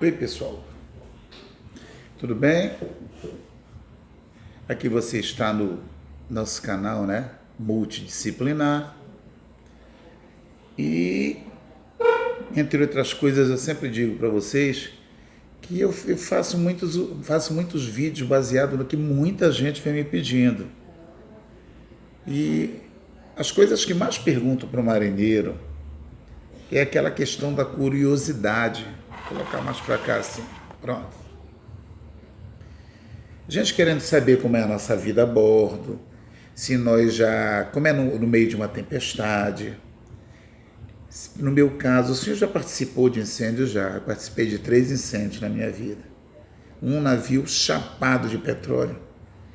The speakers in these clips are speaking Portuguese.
Oi, pessoal, tudo bem? Aqui você está no nosso canal, né? Multidisciplinar. E, entre outras coisas, eu sempre digo para vocês que eu faço muitos vídeos baseados no que muita gente vem me pedindo. E as coisas que mais pergunto para o marinheiro é aquela questão da curiosidade. Vou colocar mais para cá assim, pronto. Gente querendo saber como é a nossa vida a bordo, se nós já, como é no meio de uma tempestade. No meu caso, o senhor já participou de incêndio? Já. Eu participei de 3 incêndios na minha vida. Um navio chapado de petróleo,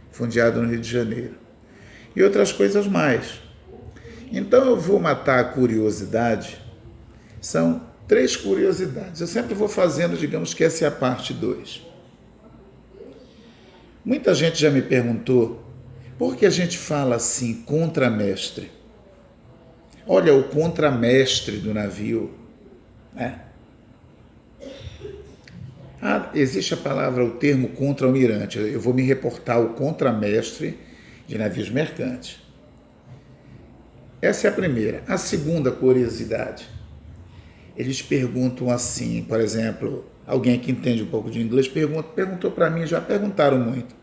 fundeado no Rio de Janeiro. E outras coisas mais. Então eu vou matar a curiosidade. São 3 curiosidades. Eu sempre vou fazendo, digamos que essa é a parte 2. Muita gente já me perguntou por que a gente fala assim, contramestre. Olha, o contramestre do navio, né? Existe a palavra, o termo contra-almirante. Eu vou me reportar ao contramestre de navios mercantes. Essa é a primeira. A segunda curiosidade. Eles perguntam assim, por exemplo, alguém que entende um pouco de inglês perguntou para mim, já perguntaram muito.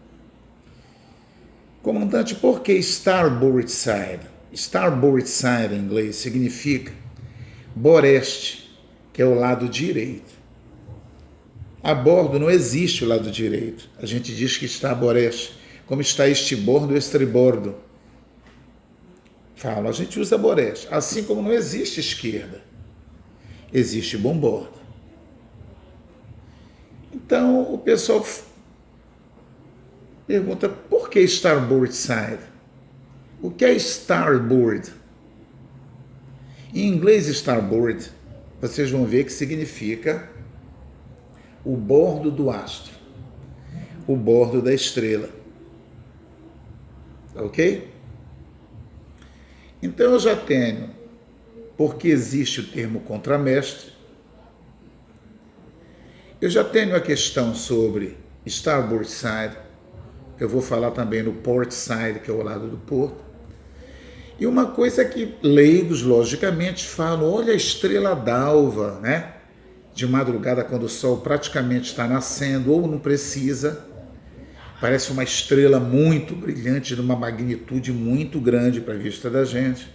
Comandante, por que starboard side? Starboard side em inglês significa boreste, que é o lado direito. A bordo não existe o lado direito. A gente diz que está a boreste, como está estibordo ou estribordo. A gente usa boreste, assim como não existe esquerda. Existe bombordo. Então o pessoal pergunta, por que starboard side? O que é starboard? Em inglês, starboard, vocês vão ver que significa o bordo do astro, o bordo da estrela. Ok? Então eu já tenho, porque existe o termo contramestre, eu já tenho a questão sobre starboard side, eu vou falar também no port side, que é o lado do porto. E uma coisa que leigos, logicamente, falam, olha a estrela d'alva, né? De madrugada, quando o sol praticamente está nascendo, ou não precisa, parece uma estrela muito brilhante, de uma magnitude muito grande para a vista da gente.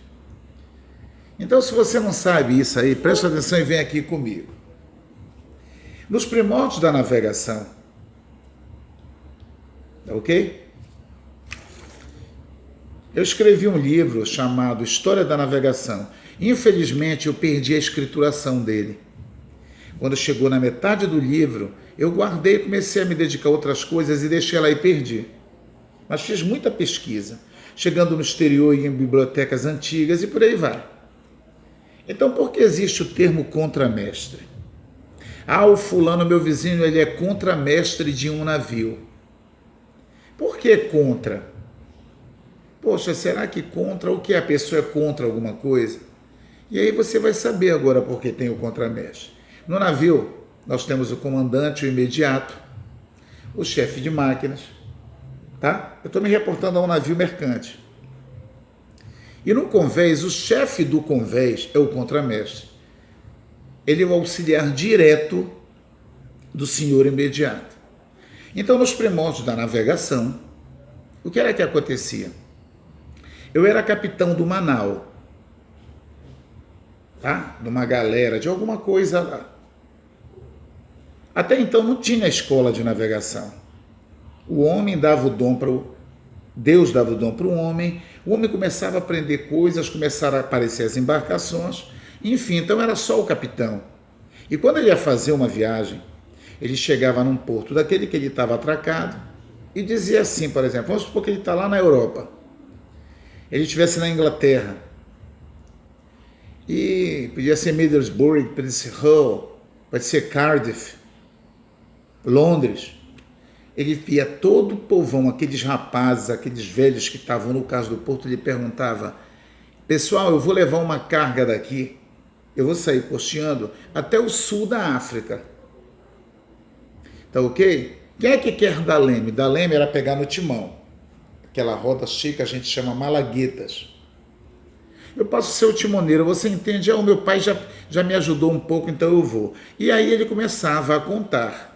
Então, se você não sabe isso aí, presta atenção e vem aqui comigo. Nos primórdios da navegação, ok? Eu escrevi um livro chamado História da Navegação. Infelizmente, eu perdi a escrituração dele. Quando chegou na metade do livro, eu guardei e comecei a me dedicar a outras coisas e deixei ela e perdi. Mas fiz muita pesquisa, chegando no exterior e em bibliotecas antigas e por aí vai. Então, por que existe o termo contramestre? O fulano, meu vizinho, ele é contramestre de um navio. Por que contra? Poxa, será que contra o que? A pessoa é contra alguma coisa? E aí você vai saber agora por que tem o contramestre. No navio, nós temos o comandante, o imediato, o chefe de máquinas, tá? Eu estou me reportando a um navio mercante. E no convés, o chefe do convés é o contramestre. Ele é o auxiliar direto do senhor imediato. Então, nos primórdios da navegação, o que era que acontecia? Eu era capitão do Manaus, tá? De uma galera, de alguma coisa lá. Até então não tinha escola de navegação. O homem dava o dom para Deus dava o dom para o homem começava a aprender coisas, começaram a aparecer as embarcações, enfim, então era só o capitão. E quando ele ia fazer uma viagem, ele chegava num porto daquele que ele estava atracado e dizia assim, por exemplo, vamos supor que ele está lá na Europa, ele estivesse na Inglaterra, e podia ser Middlesbrough, podia ser Hull, pode ser Cardiff, Londres. Ele via todo o povão, aqueles rapazes, aqueles velhos que estavam no caso do porto, ele perguntava, pessoal, eu vou levar uma carga daqui, eu vou sair costeando até o sul da África. Tá ok? Quem é que quer dar leme? Dar leme era pegar no timão. Aquela roda chica a gente chama malaguetas. Eu posso ser o timoneiro, você entende? O meu pai já me ajudou um pouco, então eu vou. E aí ele começava a contar.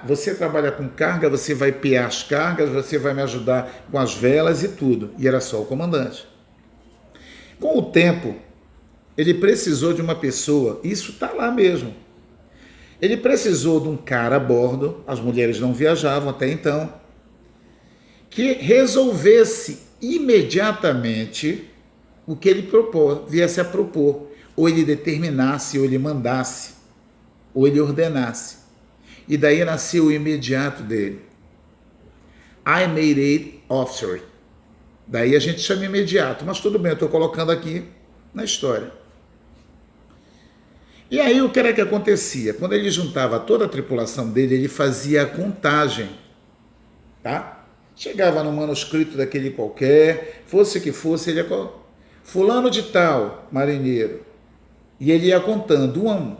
Você trabalha com carga, você vai piar as cargas, você vai me ajudar com as velas e tudo. E era só o comandante. Com o tempo, ele precisou de uma pessoa, isso está lá mesmo. Ele precisou de um cara a bordo, as mulheres não viajavam até então, que resolvesse imediatamente o que ele viesse a propor, ou ele determinasse, ou ele mandasse, ou ele ordenasse. E daí nasceu o imediato dele. I made it officer. Daí a gente chama imediato, mas tudo bem, eu estou colocando aqui na história. E aí o que era que acontecia? Quando ele juntava toda a tripulação dele, ele fazia a contagem, tá? Chegava no manuscrito daquele qualquer, fosse que fosse, ele ia... Fulano de tal, marinheiro. E ele ia contando um a um.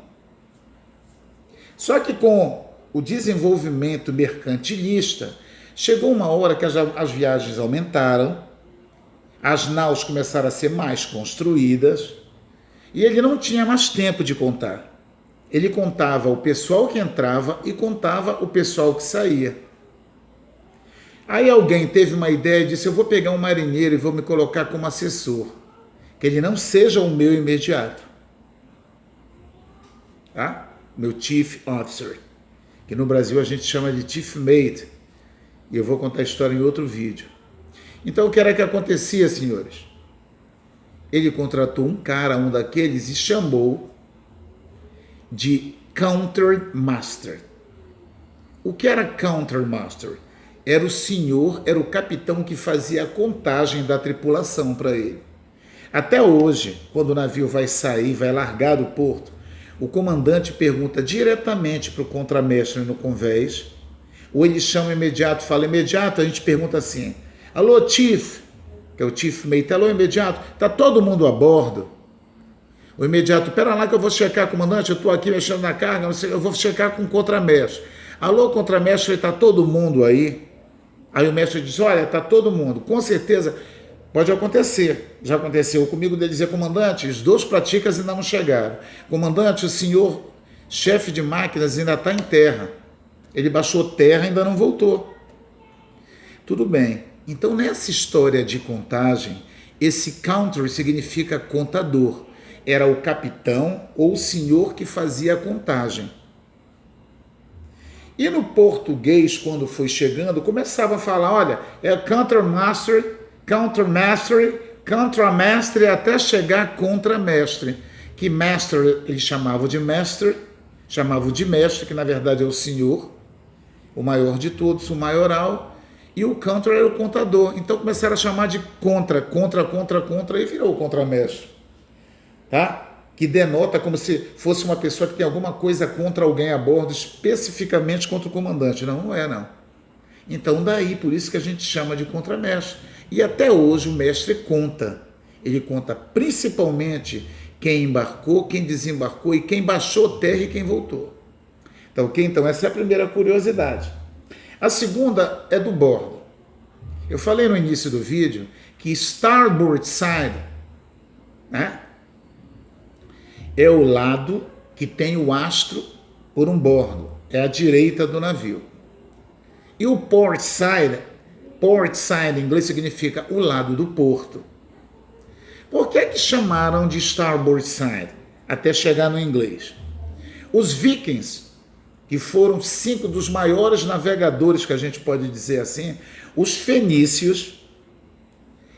Só que com o desenvolvimento mercantilista, chegou uma hora que as viagens aumentaram, as naus começaram a ser mais construídas, e ele não tinha mais tempo de contar. Ele contava o pessoal que entrava e contava o pessoal que saía. Aí alguém teve uma ideia e disse, eu vou pegar um marinheiro e vou me colocar como assessor, que ele não seja o meu imediato. Tá? Meu chief officer, que no Brasil a gente chama de chief mate, e eu vou contar a história em outro vídeo. Então o que era que acontecia, senhores? Ele contratou um cara, um daqueles, e chamou de countermaster. O que era countermaster? Era o senhor, era o capitão que fazia a contagem da tripulação para ele. Até hoje, quando o navio vai sair, vai largar do porto, o comandante pergunta diretamente para o contramestre no convés, ou ele chama imediato, fala imediato, a gente pergunta assim, alô, chief, que é o chief mate, alô, imediato, tá todo mundo a bordo? O imediato, pera lá que eu vou checar, comandante, eu estou aqui mexendo na carga, eu vou checar com o contramestre. Alô, contramestre, está todo mundo aí? Aí o mestre diz, olha, está todo mundo, com certeza, pode acontecer. Já aconteceu comigo de dizer, comandante, os 2 praticas ainda não chegaram. Comandante, o senhor chefe de máquinas ainda está em terra. Ele baixou terra e ainda não voltou. Tudo bem. Então, nessa história de contagem, esse counter significa contador. Era o capitão ou o senhor que fazia a contagem. E no português, quando foi chegando, começava a falar, olha, é countermaster, até chegar a contramestre, que mestre eles chamavam de mestre, que na verdade é o senhor, o maior de todos, o maioral, e o counter era o contador. Então começaram a chamar de contra, e virou o contramestre, tá? Que denota como se fosse uma pessoa que tem alguma coisa contra alguém a bordo, especificamente contra o comandante. Não, não é, não. Então, daí, por isso que a gente chama de contramestre. E até hoje o mestre conta. Ele conta principalmente quem embarcou, quem desembarcou e quem baixou terra e quem voltou. Tá ok? Então, essa é a primeira curiosidade. A segunda é do bordo. Eu falei no início do vídeo que starboard side, né? É o lado que tem o astro por um bordo, é a direita do navio. E o port side em inglês significa o lado do porto. Por que chamaram de starboard side? Até chegar no inglês. Os vikings, que foram 5 dos maiores navegadores, que a gente pode dizer assim, os fenícios,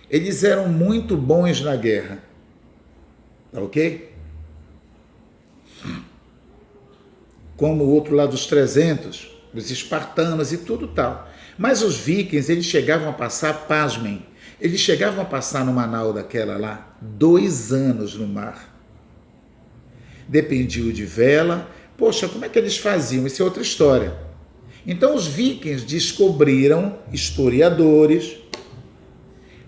eles eram muito bons na guerra. Tá ok? Como o outro lá dos 300, os espartanos e tudo tal. Mas os vikings, eles chegavam a passar, pasmem, eles chegavam a passar numa nau daquela lá 2 anos no mar. Dependiam de vela. Poxa, como é que eles faziam? Isso é outra história. Então os vikings descobriram, historiadores,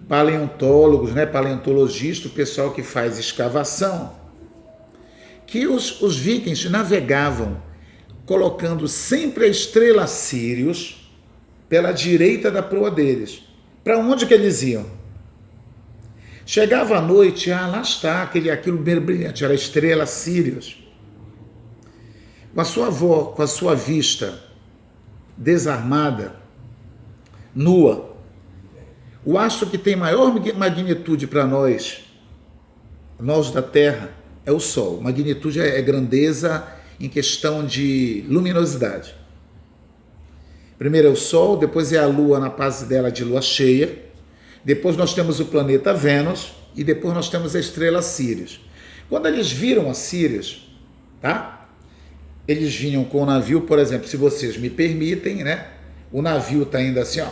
paleontólogos, né, paleontologistas, o pessoal que faz escavação, que os vikings navegavam colocando sempre a estrela Sírius pela direita da proa deles. Para onde que eles iam? Chegava à noite, lá está, aquilo brilhante, era a estrela Sírius. Com a sua avó, com a sua vista desarmada, nua, o astro que tem maior magnitude para nós da Terra, é o Sol. Magnitude é grandeza em questão de luminosidade. Primeiro é o Sol, depois é a Lua na fase dela de lua cheia, depois nós temos o planeta Vênus e depois nós temos a estrela Sírius. Quando eles viram a Sírius, tá? Eles vinham com o navio, por exemplo, se vocês me permitem, né? O navio está indo assim, ó,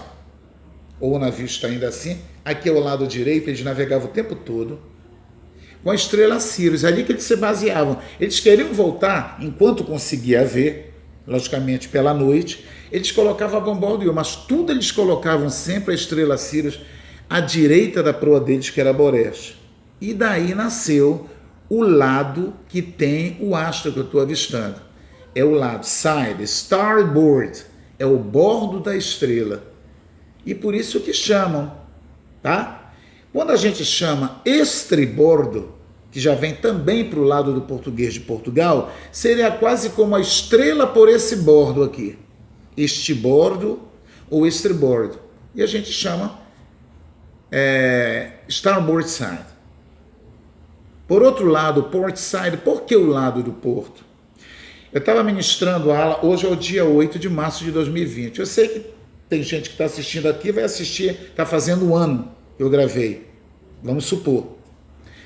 ou o navio está indo assim, aqui ao lado direito, eles navegavam o tempo todo com a estrela Sírius, ali que eles se baseavam. Eles queriam voltar, enquanto conseguia ver, logicamente pela noite, eles colocavam a bombardeio, mas tudo eles colocavam sempre a estrela Sírius à direita da proa deles, que era Bores. E daí nasceu o lado que tem o astro que eu estou avistando. É o lado side, starboard, é o bordo da estrela. E por isso que chamam, tá? Quando a gente chama estribordo, que já vem também para o lado do português de Portugal, seria quase como a estrela por esse bordo aqui. Estibordo ou estribordo. E a gente chama starboard side. Por outro lado, port side, por que o lado do porto? Eu estava ministrando a aula, hoje é o dia 8 de março de 2020. Eu sei que tem gente que está assistindo aqui, vai assistir, está fazendo um ano que eu gravei. Vamos supor.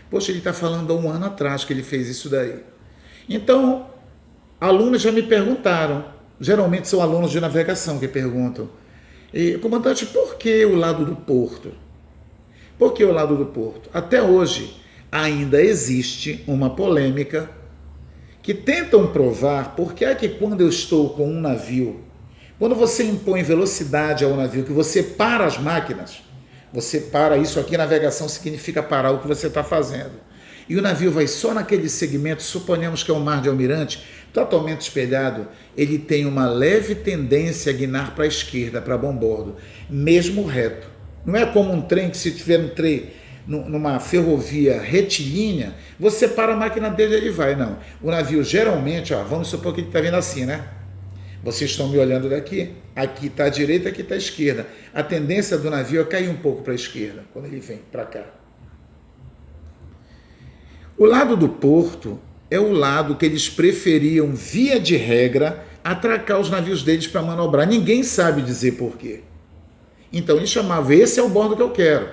Poxa, ele está falando há um ano atrás que ele fez isso daí. Então, alunos já me perguntaram, geralmente são alunos de navegação que perguntam, comandante, por que o lado do porto? Por que o lado do porto? Até hoje, ainda existe uma polêmica que tentam provar por que é que quando eu estou com um navio, quando você impõe velocidade ao navio, que você para as máquinas, você para, isso aqui, navegação significa parar o que você está fazendo. E o navio vai só naquele segmento, suponhamos que é o mar de Almirante, totalmente espelhado, ele tem uma leve tendência a guinar para a esquerda, para bombordo, mesmo reto. Não é como um trem que se tiver um trem numa ferrovia retilínea, você para a máquina dele e ele vai. Não. O navio geralmente, vamos supor que ele está vindo assim, né? Vocês estão me olhando daqui, aqui está a direita, aqui está a esquerda. A tendência do navio é cair um pouco para a esquerda, quando ele vem para cá. O lado do porto é o lado que eles preferiam, via de regra, atracar os navios deles para manobrar. Ninguém sabe dizer por quê. Então eles chamavam, esse é o bordo que eu quero.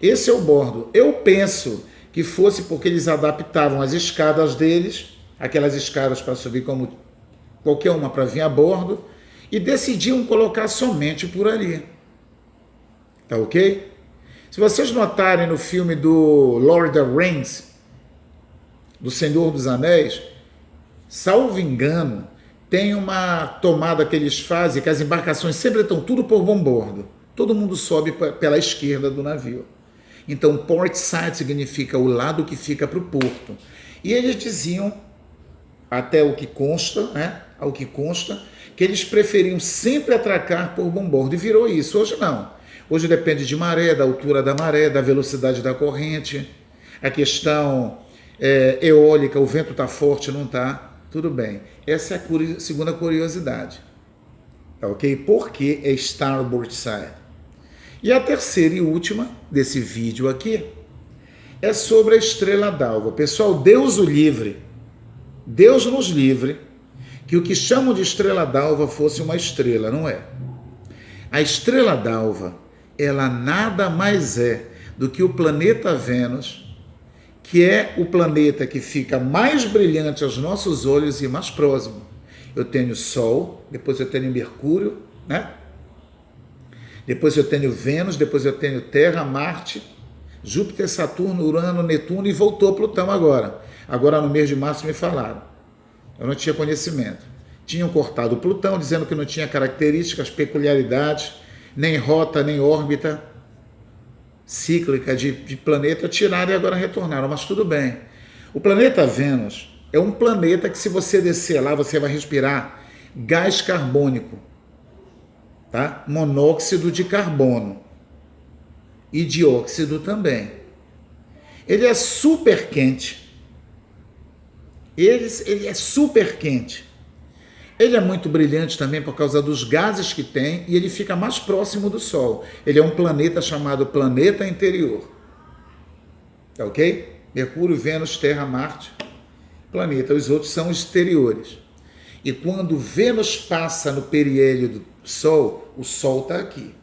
Esse é o bordo. Eu penso que fosse porque eles adaptavam as escadas deles, aquelas escadas para subir como qualquer uma para vir a bordo, e decidiam colocar somente por ali. Tá ok? Se vocês notarem no filme do Lord of the Rings, do Senhor dos Anéis, salvo engano, tem uma tomada que eles fazem, que as embarcações sempre estão tudo por bombordo. Todo mundo sobe pela esquerda do navio. Então, port side significa o lado que fica para o porto. E eles diziam, até o que consta, né? Ao que consta, que eles preferiam sempre atracar por bombordo. E virou isso. Hoje não. Hoje depende de maré, da altura da maré, da velocidade da corrente. A questão eólica, o vento está forte, não está? Tudo bem. Essa é a segunda curiosidade. Tá ok? Por que é starboard side? E a terceira e última desse vídeo aqui é sobre a estrela d'alva. Pessoal, Deus o livre, Deus nos livre, que o que chamam de estrela d'alva fosse uma estrela, não é? A estrela d'alva, ela nada mais é do que o planeta Vênus, que é o planeta que fica mais brilhante aos nossos olhos e mais próximo. Eu tenho Sol, depois eu tenho Mercúrio, né? Depois eu tenho Vênus, depois eu tenho Terra, Marte, Júpiter, Saturno, Urano, Netuno e voltou Plutão agora. Agora no mês de março me falaram. Eu não tinha conhecimento. Tinham cortado o Plutão, dizendo que não tinha características, peculiaridades, nem rota, nem órbita cíclica de planeta, tiraram e agora retornaram. Mas tudo bem. O planeta Vênus, É um planeta que, se você descer lá, você vai respirar gás carbônico, tá? Monóxido de carbono e dióxido também. Ele é super quente. Ele é super quente. Ele é muito brilhante também por causa dos gases que tem e ele fica mais próximo do Sol. Ele é um planeta chamado planeta interior. Tá ok? Mercúrio, Vênus, Terra, Marte, planeta. Os outros são exteriores. E quando Vênus passa no periélio do Sol, o Sol está aqui.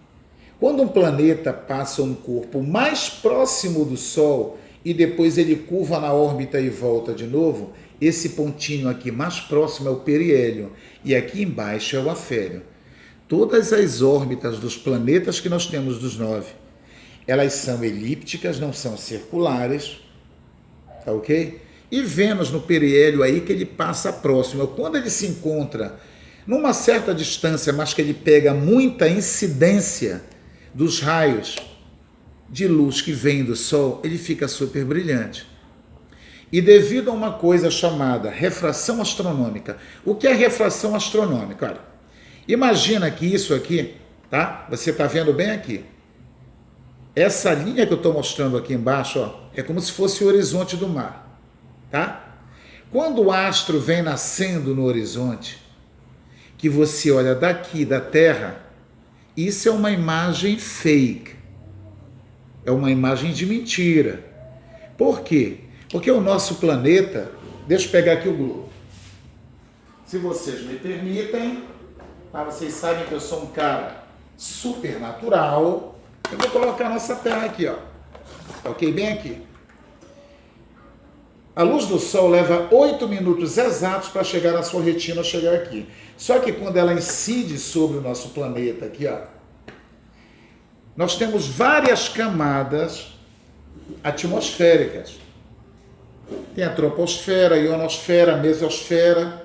Quando um planeta passa um corpo mais próximo do Sol e depois ele curva na órbita e volta de novo, esse pontinho aqui mais próximo é o periélio e aqui embaixo é o afélio. Todas as órbitas dos planetas que nós temos dos 9, elas são elípticas, não são circulares, tá ok? E Vênus no periélio aí que ele passa próximo. Quando ele se encontra numa certa distância, mas que ele pega muita incidência dos raios de luz que vem do Sol, ele fica super brilhante. E devido a uma coisa chamada refração astronômica. O que é refração astronômica? Olha, imagina que isso aqui, tá? Você está vendo bem aqui. Essa linha que eu estou mostrando aqui embaixo, ó, é como se fosse o horizonte do mar, tá? Quando o astro vem nascendo no horizonte, que você olha daqui da Terra, isso é uma imagem fake. É uma imagem de mentira. Por quê? Porque o nosso planeta, deixa eu pegar aqui o globo. Se vocês me permitem, tá? Vocês sabem que eu sou um cara super natural. Eu vou colocar a nossa Terra aqui, ó. Ok? Bem aqui. A luz do Sol leva 8 minutos exatos para chegar na sua retina, chegar aqui. Só que quando ela incide sobre o nosso planeta aqui, ó, nós temos várias camadas atmosféricas. Tem a troposfera, a ionosfera, a mesosfera,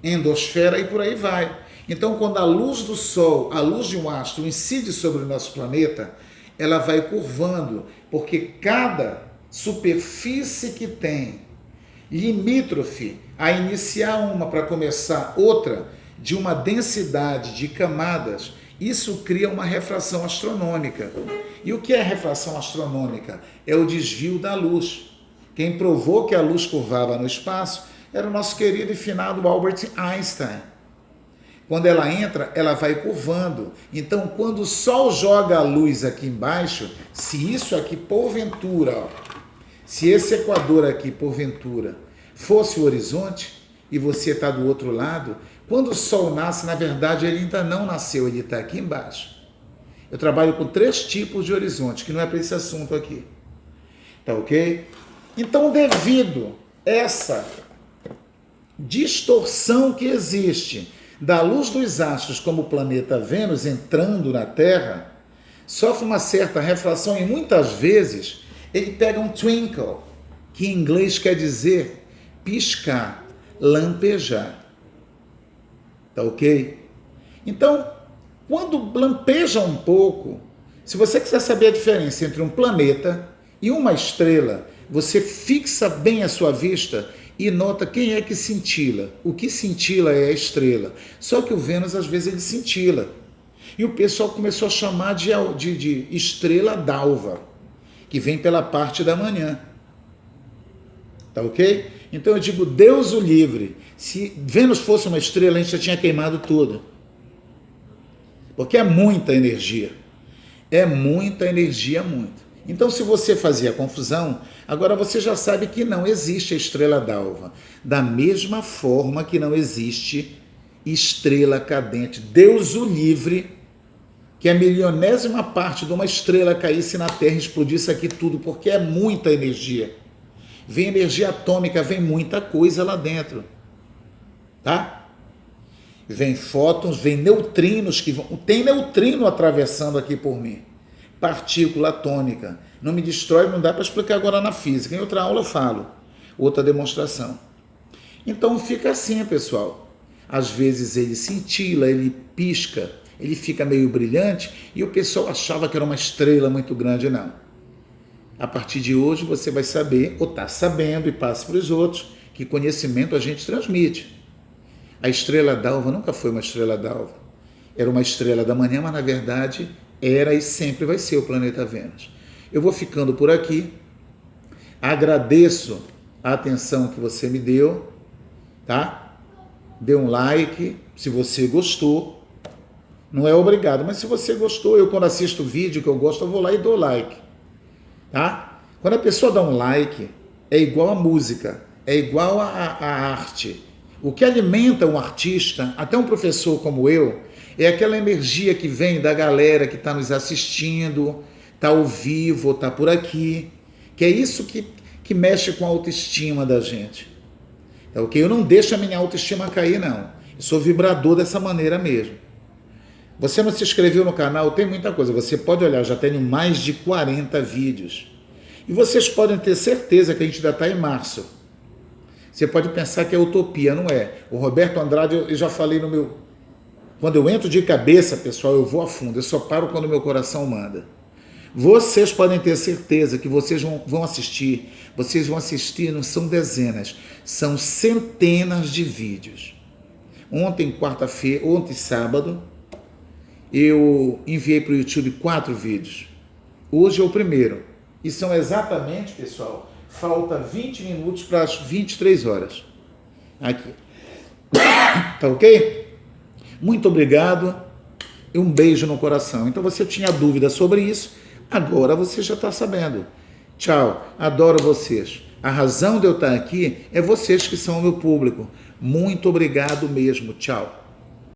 endosfera e por aí vai. Então, quando a luz do Sol, a luz de um astro incide sobre o nosso planeta, ela vai curvando, porque cada superfície que tem limítrofe a iniciar uma para começar outra, de uma densidade de camadas, isso cria uma refração astronômica. E o que é refração astronômica? É o desvio da luz. Quem provou que a luz curvava no espaço era o nosso querido e finado Albert Einstein. Quando ela entra, ela vai curvando. Então, quando o Sol joga a luz aqui embaixo, se isso aqui, porventura, ó, se esse equador aqui, porventura, fosse o horizonte, e você está do outro lado, quando o Sol nasce, na verdade, ele ainda não nasceu, ele está aqui embaixo. Eu trabalho com 3 tipos de horizonte, que não é para esse assunto aqui. Tá ok? Então, devido a essa distorção que existe da luz dos astros como o planeta Vênus entrando na Terra, sofre uma certa refração e muitas vezes ele pega um twinkle, que em inglês quer dizer piscar, lampejar. Tá ok? Então, quando lampeja um pouco, se você quiser saber a diferença entre um planeta e uma estrela, você fixa bem a sua vista e nota quem é que cintila. O que cintila é a estrela. Só que o Vênus, às vezes, ele cintila. E o pessoal começou a chamar de estrela d'alva, que vem pela parte da manhã. Tá ok? Então eu digo, Deus o livre. Se Vênus fosse uma estrela, a gente já tinha queimado tudo. Porque é muita energia. É muita energia, muito. Então, se você fazia confusão, agora você já sabe que não existe a estrela d'alva. Da mesma forma que não existe estrela cadente. Deus o livre, que a milionésima parte de uma estrela caísse na Terra e explodisse aqui tudo, porque é muita energia. Vem energia atômica, vem muita coisa lá dentro. Tá? Vem fótons, vem neutrinos, tem neutrino atravessando aqui por mim. Partícula atômica. Não me destrói, não dá para explicar agora na física. Em outra aula eu falo, outra demonstração. Então fica assim, pessoal. Às vezes ele cintila, ele pisca, ele fica meio brilhante e o pessoal achava que era uma estrela muito grande. Não. A partir de hoje você vai saber, ou está sabendo e passa para os outros, que conhecimento a gente transmite. A estrela d'alva nunca foi uma estrela d'alva. Era uma estrela da manhã, mas na verdade era e sempre vai ser o planeta Vênus. Eu vou ficando por aqui. Agradeço a atenção que você me deu, tá? Dê um like se você gostou. Não é obrigado, mas se você gostou, eu quando assisto vídeo que eu gosto, eu vou lá e dou like, tá? Quando a pessoa dá um like, é igual a música, é igual a arte. O que alimenta um artista, até um professor como eu, é aquela energia que vem da galera que está nos assistindo, está ao vivo, está por aqui, que é isso que mexe com a autoestima da gente. É ok? Eu não deixo a minha autoestima cair, não. Eu sou vibrador dessa maneira mesmo. Você não se inscreveu no canal? Tem muita coisa. Você pode olhar, eu já tenho mais de 40 vídeos. E vocês podem ter certeza que a gente ainda está em março. Você pode pensar que é utopia, não é? O Roberto Andrade, eu já falei no meu... Quando eu entro de cabeça, pessoal, eu vou a fundo. Eu só paro quando o meu coração manda. Vocês podem ter certeza que vocês vão assistir. Vocês vão assistir, não são dezenas, são centenas de vídeos. Ontem, sábado, eu enviei para o YouTube 4 vídeos. Hoje é o primeiro. E são exatamente, pessoal, falta 20 minutos para as 23 horas. Aqui. Tá ok? Muito obrigado e um beijo no coração. Então você tinha dúvida sobre isso, agora você já está sabendo. Tchau, adoro vocês. A razão de eu estar aqui é vocês que são o meu público. Muito obrigado mesmo. Tchau.